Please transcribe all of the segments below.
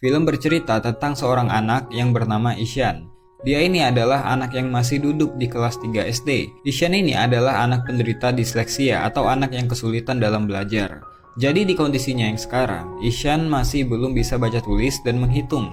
Film bercerita tentang seorang anak yang bernama Ishan. Dia ini adalah anak yang masih duduk di kelas 3 SD. Ishan ini adalah anak penderita disleksia atau anak yang kesulitan dalam belajar. Jadi di kondisinya yang sekarang, Ishan masih belum bisa baca tulis dan menghitung.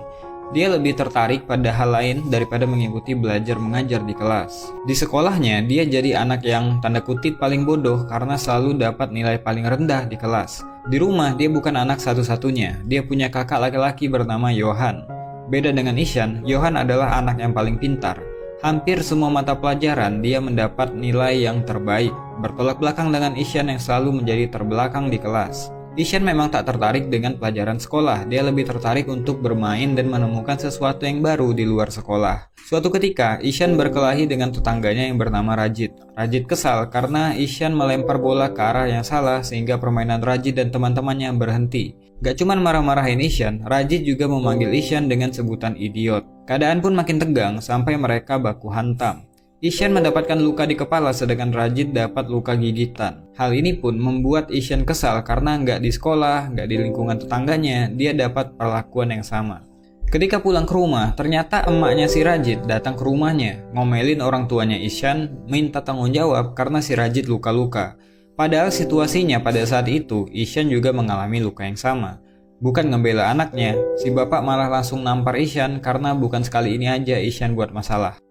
Dia lebih tertarik pada hal lain daripada mengikuti belajar mengajar di kelas. Di sekolahnya, dia jadi anak yang tanda kutip paling bodoh karena selalu dapat nilai paling rendah di kelas. Di rumah, dia bukan anak satu-satunya. Dia punya kakak laki-laki bernama Johan. Beda dengan Ishan, Johan adalah anak yang paling pintar. Hampir semua mata pelajaran dia mendapat nilai yang terbaik, bertolak belakang dengan Ishan yang selalu menjadi terbelakang di kelas. Ishan memang tak tertarik dengan pelajaran sekolah, dia lebih tertarik untuk bermain dan menemukan sesuatu yang baru di luar sekolah. Suatu ketika, Ishan berkelahi dengan tetangganya yang bernama Rajit. Rajit kesal karena Ishan melempar bola ke arah yang salah sehingga permainan Rajit dan teman-temannya berhenti. Gak cuman marah-marahin Ishan, Rajit juga memanggil Ishan dengan sebutan idiot. Keadaan pun makin tegang sampai mereka baku hantam. Ishan mendapatkan luka di kepala sedangkan Rajit dapat luka gigitan. Hal ini pun membuat Ishan kesal karena nggak di sekolah, nggak di lingkungan tetangganya, dia dapat perlakuan yang sama. Ketika pulang ke rumah, ternyata emaknya si Rajit datang ke rumahnya, ngomelin orang tuanya Ishan, minta tanggung jawab karena si Rajit luka-luka. Padahal situasinya pada saat itu, Ishan juga mengalami luka yang sama. Bukan ngebela anaknya, si bapak malah langsung nampar Ishan karena bukan sekali ini aja Ishan buat masalah.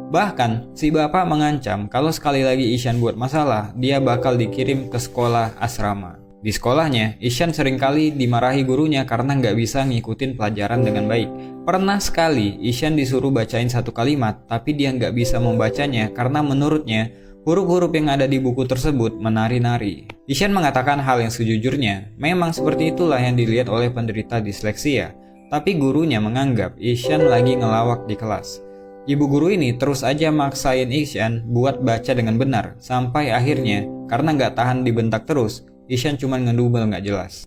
Bahkan, si bapak mengancam kalau sekali lagi Ishan buat masalah, dia bakal dikirim ke sekolah asrama. Di sekolahnya, Ishan seringkali dimarahi gurunya karena nggak bisa ngikutin pelajaran dengan baik. Pernah sekali, Ishan disuruh bacain satu kalimat, tapi dia nggak bisa membacanya karena menurutnya, huruf-huruf yang ada di buku tersebut menari-nari. Ishan mengatakan hal yang sejujurnya, memang seperti itulah yang dilihat oleh penderita disleksia. Tapi gurunya menganggap Ishan lagi ngelawak di kelas. Ibu guru ini terus aja maksain Ishan buat baca dengan benar, sampai akhirnya karena nggak tahan dibentak terus, Ishan cuma ngedumel nggak jelas.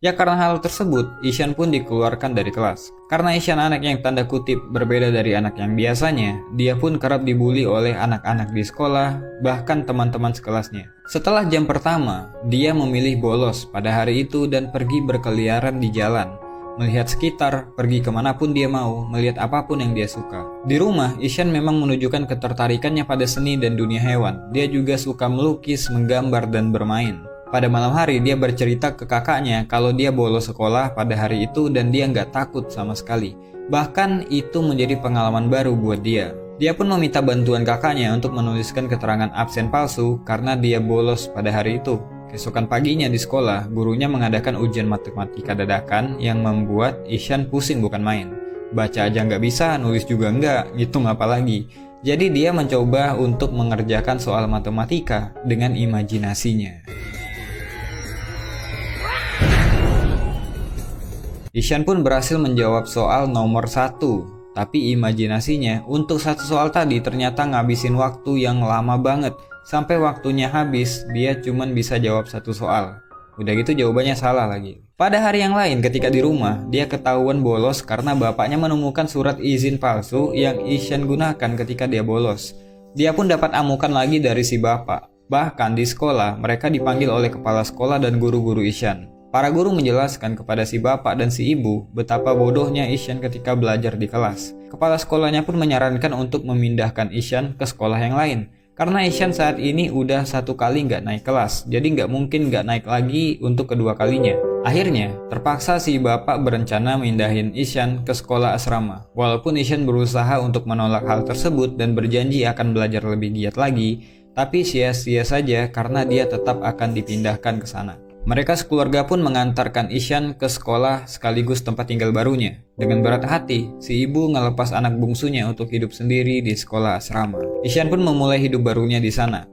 Ya karena hal tersebut, Ishan pun dikeluarkan dari kelas. Karena Ishan anak yang tanda kutip berbeda dari anak yang biasanya, dia pun kerap dibully oleh anak-anak di sekolah, bahkan teman-teman sekelasnya. Setelah jam pertama, dia memilih bolos pada hari itu dan pergi berkeliaran di jalan. Melihat sekitar, pergi kemanapun dia mau, melihat apapun yang dia suka. Di rumah, Ishan memang menunjukkan ketertarikannya pada seni dan dunia hewan. Dia juga suka melukis, menggambar, dan bermain. Pada malam hari, dia bercerita ke kakaknya kalau dia bolos sekolah pada hari itu dan dia nggak takut sama sekali. Bahkan itu menjadi pengalaman baru buat dia. Dia pun meminta bantuan kakaknya untuk menuliskan keterangan absen palsu karena dia bolos pada hari itu. Keesokan paginya di sekolah, gurunya mengadakan ujian matematika dadakan yang membuat Ishan pusing bukan main. Baca aja nggak bisa, nulis juga nggak, ngitung apa lagi. Jadi dia mencoba untuk mengerjakan soal matematika dengan imajinasinya. Ishan pun berhasil menjawab soal nomor 1, tapi imajinasinya untuk satu soal tadi ternyata ngabisin waktu yang lama banget. Sampai waktunya habis, dia cuman bisa jawab satu soal. Udah gitu jawabannya salah lagi. Pada hari yang lain ketika di rumah, dia ketahuan bolos karena bapaknya menemukan surat izin palsu yang Ishan gunakan ketika dia bolos. Dia pun dapat amukan lagi dari si bapak. Bahkan di sekolah, mereka dipanggil oleh kepala sekolah dan guru-guru Ishan. Para guru menjelaskan kepada si bapak dan si ibu betapa bodohnya Ishan ketika belajar di kelas. Kepala sekolahnya pun menyarankan untuk memindahkan Ishan ke sekolah yang lain. Karena Ishan saat ini udah satu kali nggak naik kelas, jadi nggak mungkin nggak naik lagi untuk kedua kalinya. Akhirnya, terpaksa si bapak berencana mindahin Ishan ke sekolah asrama. Walaupun Ishan berusaha untuk menolak hal tersebut dan berjanji akan belajar lebih giat lagi, tapi sia-sia saja karena dia tetap akan dipindahkan ke sana. Mereka sekeluarga pun mengantarkan Ishan ke sekolah sekaligus tempat tinggal barunya. Dengan berat hati, si ibu ngelepas anak bungsunya untuk hidup sendiri di sekolah asrama. Ishan pun memulai hidup barunya di sana.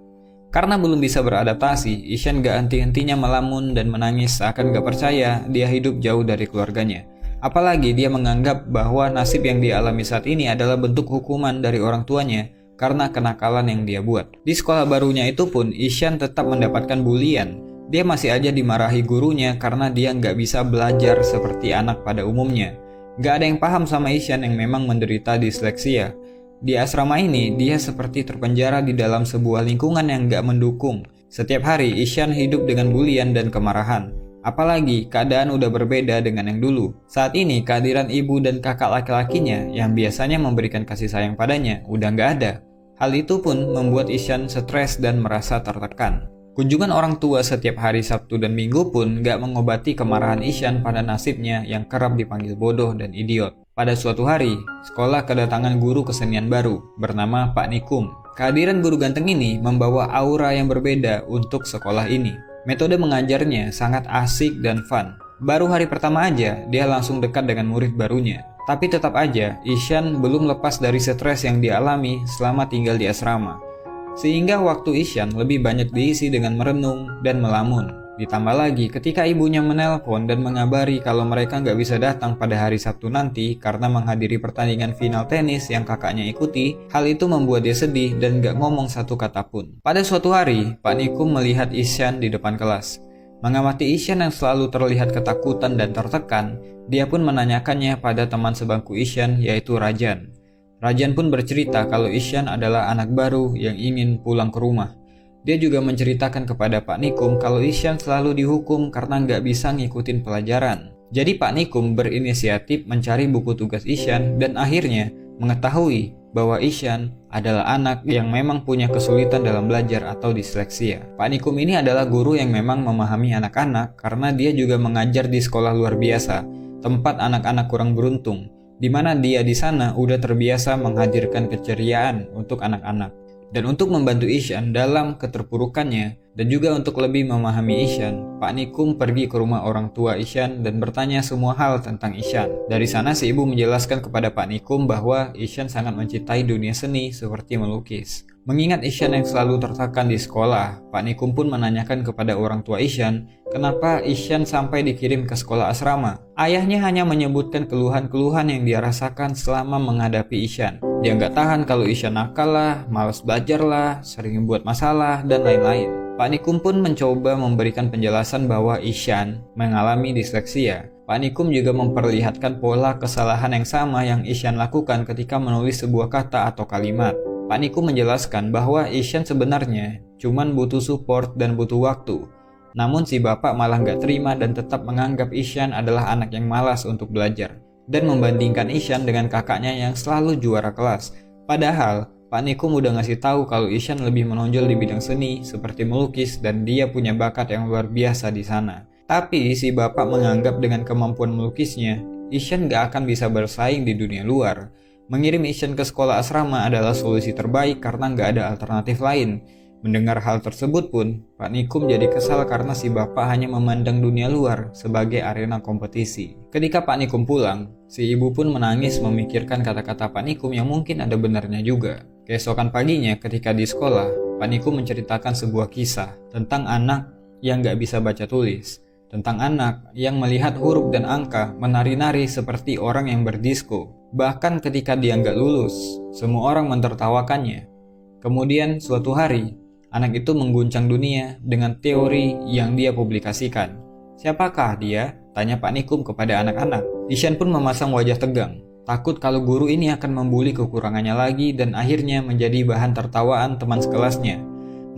Karena belum bisa beradaptasi, Ishan gak henti-hentinya melamun dan menangis seakan gak percaya dia hidup jauh dari keluarganya. Apalagi dia menganggap bahwa nasib yang dia alami saat ini adalah bentuk hukuman dari orang tuanya karena kenakalan yang dia buat. Di sekolah barunya itu pun, Ishan tetap mendapatkan bulian. Dia masih aja dimarahi gurunya karena dia nggak bisa belajar seperti anak pada umumnya. Nggak ada yang paham sama Ishan yang memang menderita disleksia. Di asrama ini, dia seperti terpenjara di dalam sebuah lingkungan yang gak mendukung. Setiap hari, Ishan hidup dengan bulian dan kemarahan. Apalagi, keadaan udah berbeda dengan yang dulu. Saat ini, kehadiran ibu dan kakak laki-lakinya yang biasanya memberikan kasih sayang padanya udah gak ada. Hal itu pun membuat Ishan stres dan merasa tertekan. Kunjungan orang tua setiap hari Sabtu dan Minggu pun gak mengobati kemarahan Ishan pada nasibnya yang kerap dipanggil bodoh dan idiot. Pada suatu hari, sekolah kedatangan guru kesenian baru bernama Pak Nikum. Kehadiran guru ganteng ini membawa aura yang berbeda untuk sekolah ini. Metode mengajarnya sangat asik dan fun. Baru hari pertama aja, dia langsung dekat dengan murid barunya. Tapi tetap aja, Ishan belum lepas dari stres yang dialami selama tinggal di asrama. Sehingga waktu Ishan lebih banyak diisi dengan merenung dan melamun. Ditambah lagi ketika ibunya menelpon dan mengabari kalau mereka nggak bisa datang pada hari Sabtu nanti karena menghadiri pertandingan final tenis yang kakaknya ikuti, hal itu membuat dia sedih dan nggak ngomong satu kata pun. Pada suatu hari, Pak Nikum melihat Ishan di depan kelas. Mengamati Ishan yang selalu terlihat ketakutan dan tertekan, dia pun menanyakannya pada teman sebangku Ishan yaitu Rajan. Rajan pun bercerita kalau Ishan adalah anak baru yang ingin pulang ke rumah. Dia juga menceritakan kepada Pak Nikum kalau Ishan selalu dihukum karena nggak bisa ngikutin pelajaran. Jadi Pak Nikum berinisiatif mencari buku tugas Ishan dan akhirnya mengetahui bahwa Ishan adalah anak yang memang punya kesulitan dalam belajar atau disleksia. Pak Nikum ini adalah guru yang memang memahami anak-anak karena dia juga mengajar di sekolah luar biasa, tempat anak-anak kurang beruntung, di mana dia di sana udah terbiasa menghadirkan keceriaan untuk anak-anak. Dan untuk membantu Ishan dalam keterpurukannya dan juga untuk lebih memahami Ishan, Pak Nikum pergi ke rumah orang tua Ishan dan bertanya semua hal tentang Ishan. Dari sana si ibu menjelaskan kepada Pak Nikum bahwa Ishan sangat mencintai dunia seni seperti melukis. Mengingat Ishan yang selalu tertekan di sekolah, Pak Nikum pun menanyakan kepada orang tua Ishan kenapa Ishan sampai dikirim ke sekolah asrama. Ayahnya hanya menyebutkan keluhan-keluhan yang dia rasakan selama menghadapi Ishan. Dia nggak tahan kalau Ishan nakal lah, malas belajar lah, sering buat masalah, dan lain-lain. Pak Nikum pun mencoba memberikan penjelasan bahwa Ishan mengalami disleksia. Pak Nikum juga memperlihatkan pola kesalahan yang sama yang Ishan lakukan ketika menulis sebuah kata atau kalimat. Pak Nikum menjelaskan bahwa Ishan sebenarnya cuman butuh support dan butuh waktu. Namun si bapak malah nggak terima dan tetap menganggap Ishan adalah anak yang malas untuk belajar dan membandingkan Ishan dengan kakaknya yang selalu juara kelas. Padahal Pak Nikum udah ngasih tahu kalau Ishan lebih menonjol di bidang seni seperti melukis dan dia punya bakat yang luar biasa di sana. Tapi si bapak menganggap dengan kemampuan melukisnya, Ishan gak akan bisa bersaing di dunia luar. Mengirim Ishan ke sekolah asrama adalah solusi terbaik karena gak ada alternatif lain. Mendengar hal tersebut pun, Pak Nikum jadi kesal karena si bapak hanya memandang dunia luar sebagai arena kompetisi. Ketika Pak Nikum pulang, si ibu pun menangis memikirkan kata-kata Pak Nikum yang mungkin ada benarnya juga. Keesokan paginya ketika di sekolah, Pak Nikum menceritakan sebuah kisah tentang anak yang gak bisa baca tulis. Tentang anak yang melihat huruf dan angka menari-nari seperti orang yang berdisko. Bahkan ketika dia nggak lulus, semua orang mentertawakannya. Kemudian suatu hari, anak itu mengguncang dunia dengan teori yang dia publikasikan. Siapakah dia? Tanya Pak Nikum kepada anak-anak. Ishan pun memasang wajah tegang, takut kalau guru ini akan membuli kekurangannya lagi dan akhirnya menjadi bahan tertawaan teman sekelasnya.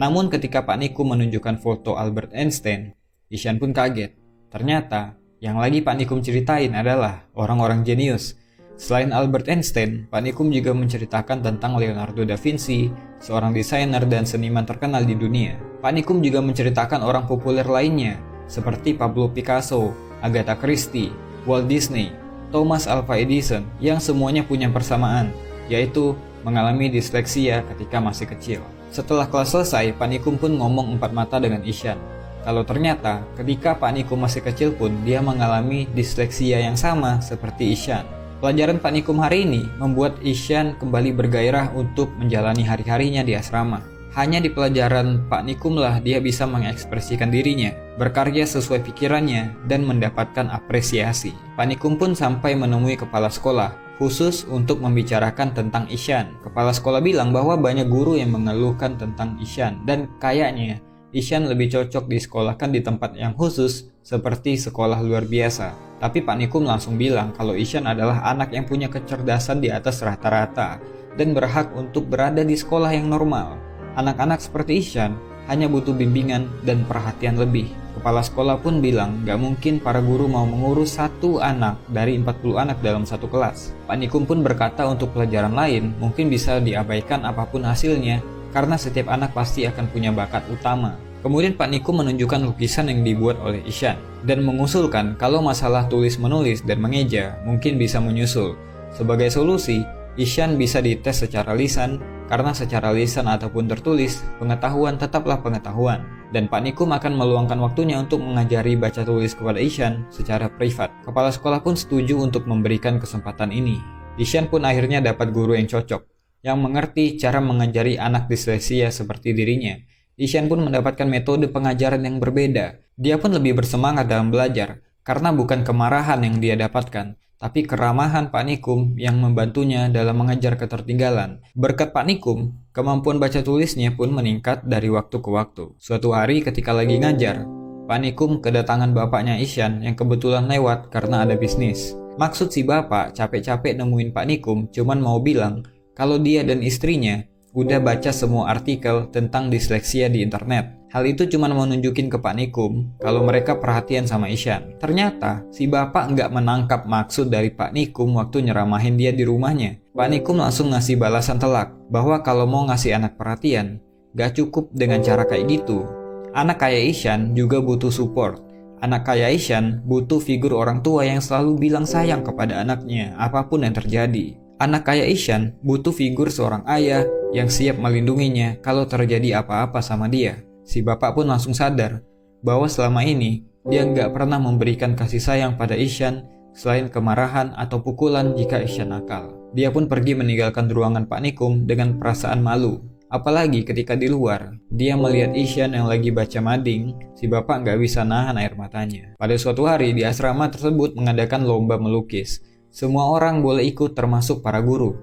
Namun ketika Pak Nikum menunjukkan foto Albert Einstein, Ishan pun kaget. Ternyata yang lagi Pak Nikum ceritain adalah orang-orang jenius. Selain Albert Einstein, Pak Nikum juga menceritakan tentang Leonardo da Vinci, seorang desainer dan seniman terkenal di dunia. Pak Nikum juga menceritakan orang populer lainnya, seperti Pablo Picasso, Agatha Christie, Walt Disney, Thomas Alva Edison, yang semuanya punya persamaan, yaitu mengalami disleksia ketika masih kecil. Setelah kelas selesai, Pak Nikum pun ngomong empat mata dengan Ishan. Kalau ternyata ketika Pak Nikum masih kecil pun dia mengalami disleksia yang sama seperti Ishan. Pelajaran Pak Nikum hari ini membuat Ishan kembali bergairah untuk menjalani hari-harinya di asrama. Hanya di pelajaran Pak Nikum lah dia bisa mengekspresikan dirinya, berkarya sesuai pikirannya, dan mendapatkan apresiasi. Pak Nikum pun sampai menemui kepala sekolah, khusus untuk membicarakan tentang Ishan. Kepala sekolah bilang bahwa banyak guru yang mengeluhkan tentang Ishan, dan kayaknya Ishan lebih cocok disekolahkan di tempat yang khusus seperti sekolah luar biasa. Tapi Pak Nikum langsung bilang kalau Ishan adalah anak yang punya kecerdasan di atas rata-rata. dan berhak untuk berada di sekolah yang normal. Anak-anak seperti Ishan hanya butuh bimbingan dan perhatian lebih. Kepala sekolah pun bilang gak mungkin para guru mau mengurus satu anak dari 40 anak dalam satu kelas. Pak Nikum pun berkata untuk pelajaran lain mungkin bisa diabaikan apapun hasilnya karena setiap anak pasti akan punya bakat utama. Kemudian Pak Nikum menunjukkan lukisan yang dibuat oleh Ishan dan mengusulkan kalau masalah tulis-menulis dan mengeja mungkin bisa menyusul. Sebagai solusi, Ishan bisa dites secara lisan karena secara lisan ataupun tertulis, pengetahuan tetaplah pengetahuan. Dan Pak Nikum akan meluangkan waktunya untuk mengajari baca tulis kepada Ishan secara privat. Kepala sekolah pun setuju untuk memberikan kesempatan ini. Ishan pun akhirnya dapat guru yang cocok, yang mengerti cara mengajari anak disleksia seperti dirinya. Ishan pun mendapatkan metode pengajaran yang berbeda. Dia pun lebih bersemangat dalam belajar, karena bukan kemarahan yang dia dapatkan, tapi keramahan Pak Nikum yang membantunya dalam mengejar ketertinggalan. Berkat Pak Nikum, kemampuan baca tulisnya pun meningkat dari waktu ke waktu. Suatu hari ketika lagi ngajar, Pak Nikum kedatangan bapaknya Ishan yang kebetulan lewat karena ada bisnis. Maksud si bapak capek-capek nemuin Pak Nikum cuman mau bilang kalau dia dan istrinya udah baca semua artikel tentang disleksia di internet. Hal itu cuma mau nunjukin ke Pak Nikum kalau mereka perhatian sama Ishan. Ternyata si bapak nggak menangkap maksud dari Pak Nikum waktu nyeramahin dia di rumahnya. Pak Nikum langsung ngasih balasan telak bahwa kalau mau ngasih anak perhatian, gak cukup dengan cara kayak gitu. Anak kayak Ishan juga butuh support. Anak kayak Ishan butuh figur orang tua yang selalu bilang sayang kepada anaknya apapun yang terjadi. Anak kayak Ishan butuh figur seorang ayah yang siap melindunginya kalau terjadi apa-apa sama dia. Si bapak pun langsung sadar bahwa selama ini dia nggak pernah memberikan kasih sayang pada Ishan selain kemarahan atau pukulan jika Ishan nakal. Dia pun pergi meninggalkan ruangan Pak Nikum dengan perasaan malu. Apalagi ketika di luar, dia melihat Ishan yang lagi baca mading, si bapak nggak bisa nahan air matanya. Pada suatu hari di asrama tersebut mengadakan lomba melukis. Semua orang boleh ikut termasuk para guru.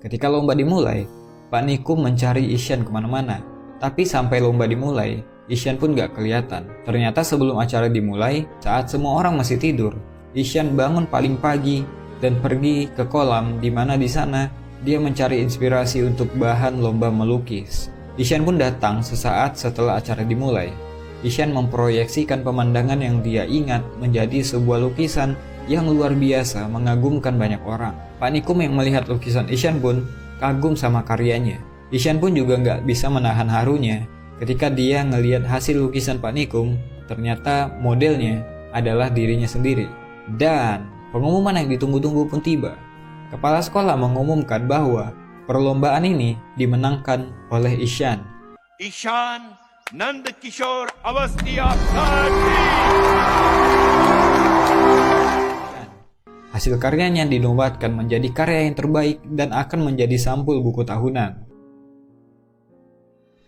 Ketika lomba dimulai, Pak Nikum mencari Ishan kemana-mana. Tapi sampai lomba dimulai, Ishan pun gak kelihatan. Ternyata sebelum acara dimulai, saat semua orang masih tidur, Ishan bangun paling pagi dan pergi ke kolam di mana di sana dia mencari inspirasi untuk bahan lomba melukis. Ishan pun datang sesaat setelah acara dimulai. Ishan memproyeksikan pemandangan yang dia ingat menjadi sebuah lukisan yang luar biasa mengagumkan banyak orang. Pak Nikum yang melihat lukisan Ishan pun kagum sama karyanya. Ishan pun juga nggak bisa menahan harunya ketika dia ngelihat hasil lukisan Pak Nikum, ternyata modelnya adalah dirinya sendiri. Dan pengumuman yang ditunggu-tunggu pun tiba. Kepala sekolah mengumumkan bahwa perlombaan ini dimenangkan oleh Ishan. Ishan Nandakishore Awasthi Sathi. Hasil karyanya dinobatkan menjadi karya yang terbaik dan akan menjadi sampul buku tahunan.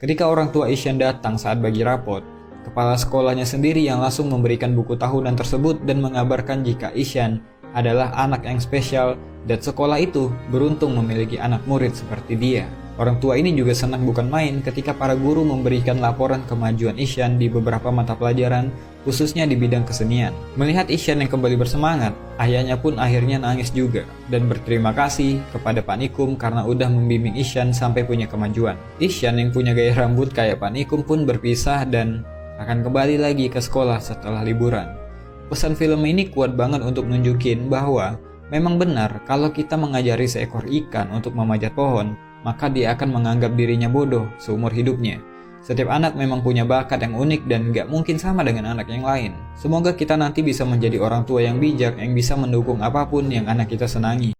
Ketika orang tua Ishan datang saat bagi rapot, kepala sekolahnya sendiri yang langsung memberikan buku tahunan tersebut dan mengabarkan jika Ishan adalah anak yang spesial dan sekolah itu beruntung memiliki anak murid seperti dia. Orang tua ini juga senang bukan main ketika para guru memberikan laporan kemajuan Ishan di beberapa mata pelajaran, khususnya di bidang kesenian. Melihat Ishan yang kembali bersemangat, ayahnya pun akhirnya nangis juga dan berterima kasih kepada Pak Nikum karena udah membimbing Ishan sampai punya kemajuan. Ishan yang punya gaya rambut kayak Pak Nikum pun berpisah dan akan kembali lagi ke sekolah setelah liburan. Pesan film ini kuat banget untuk nunjukin bahwa memang benar kalau kita mengajari seekor ikan untuk memanjat pohon, maka dia akan menganggap dirinya bodoh seumur hidupnya. Setiap anak memang punya bakat yang unik dan gak mungkin sama dengan anak yang lain. Semoga kita nanti bisa menjadi orang tua yang bijak yang bisa mendukung apapun yang anak kita senangi.